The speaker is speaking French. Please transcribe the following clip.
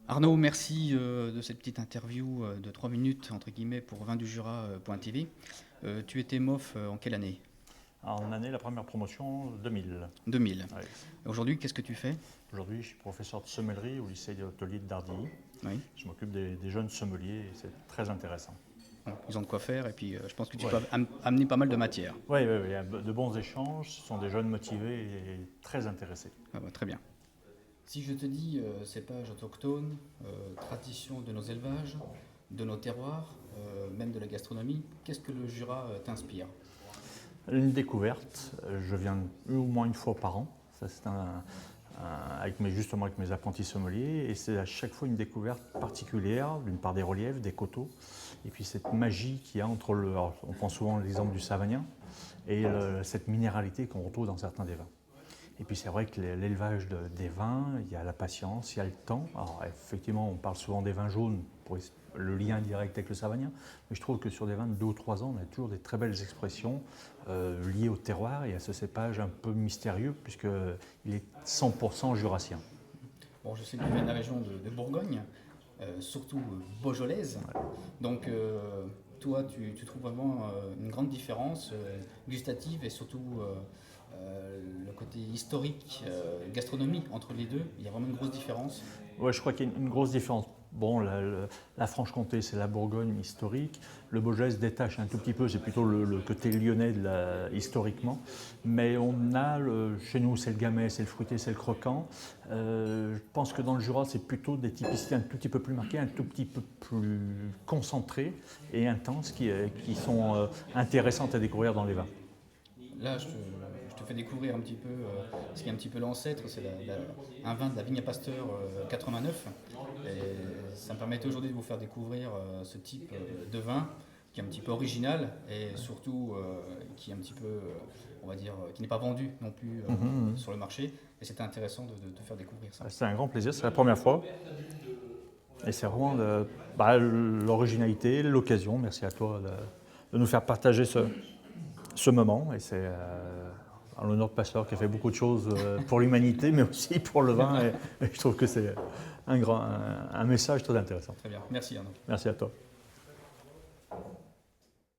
Arnaud, merci de cette petite interview de 3 minutes entre guillemets pour vindujura.tv. Tu étais MOF en quelle année? En année, la première promotion, 2000. 2000. Ouais. Aujourd'hui, qu'est-ce que tu fais? Aujourd'hui, je suis professeur de sommellerie au lycée hôtelier de Dardilly. Oui. Je m'occupe des jeunes sommeliers et c'est très intéressant. Bon, ils ont de quoi faire et puis je pense que tu Ouais. peux amener pas mal de matière. Oui, il y a de bons échanges, ce sont des jeunes motivés et très intéressés. Ah bah, très bien. Si je te dis cépage autochtone, tradition de nos élevages, de nos terroirs, même de la gastronomie, qu'est-ce que le Jura t'inspire? Une découverte, je viens au moins une fois par an, ça c'est justement avec mes apprentis sommeliers, et c'est à chaque fois une découverte particulière, d'une part des reliefs, des coteaux, et puis cette magie qu'il y a entre alors, on prend souvent l'exemple du Savagnin, et cette minéralité qu'on retrouve dans certains des vins. Et puis c'est vrai que l'élevage des vins, il y a la patience, il y a le temps. Alors effectivement, on parle souvent des vins jaunes pour le lien direct avec le Savagnin, mais je trouve que sur des vins de 2 ou 3 ans, on a toujours des très belles expressions liées au terroir et à ce cépage un peu mystérieux, puisqu'il est 100% jurassien. Bon, je sais que tu viens de la région de Bourgogne, surtout beaujolaise. Ouais. Donc, toi, tu trouves vraiment une grande différence gustative et surtout le côté historique, gastronomie entre les deux. Il y a vraiment une grosse différence. Ouais, je crois qu'il y a une grosse différence. Bon, la Franche-Comté, c'est la Bourgogne historique. Le Beaujolais se détache un tout petit peu, c'est plutôt le côté lyonnais historiquement. Mais chez nous, c'est le gamay, c'est le fruité, c'est le croquant. Je pense que dans le Jura, c'est plutôt des typicités un tout petit peu plus marquées, un tout petit peu plus concentrées et intenses qui sont intéressantes à découvrir dans les vins. Là, je te fais découvrir un petit peu ce qui est un petit peu l'ancêtre, c'est un vin de la Vigne à Pasteur 89. Et ça me permettait aujourd'hui de vous faire découvrir ce type de vin qui est un petit peu original et surtout qui est un petit peu, on va dire, qui n'est pas vendu non plus sur le marché. Et c'était intéressant de te faire découvrir ça. C'est un grand plaisir, c'est la première fois. Et c'est vraiment l'originalité, l'occasion. Merci à toi de nous faire partager ce moment. Et c'est en l'honneur de Pasteur qui a fait beaucoup de choses pour l'humanité, mais aussi pour le vin. Et je trouve que c'est un message très intéressant. Très bien, merci Arnaud. Merci à toi.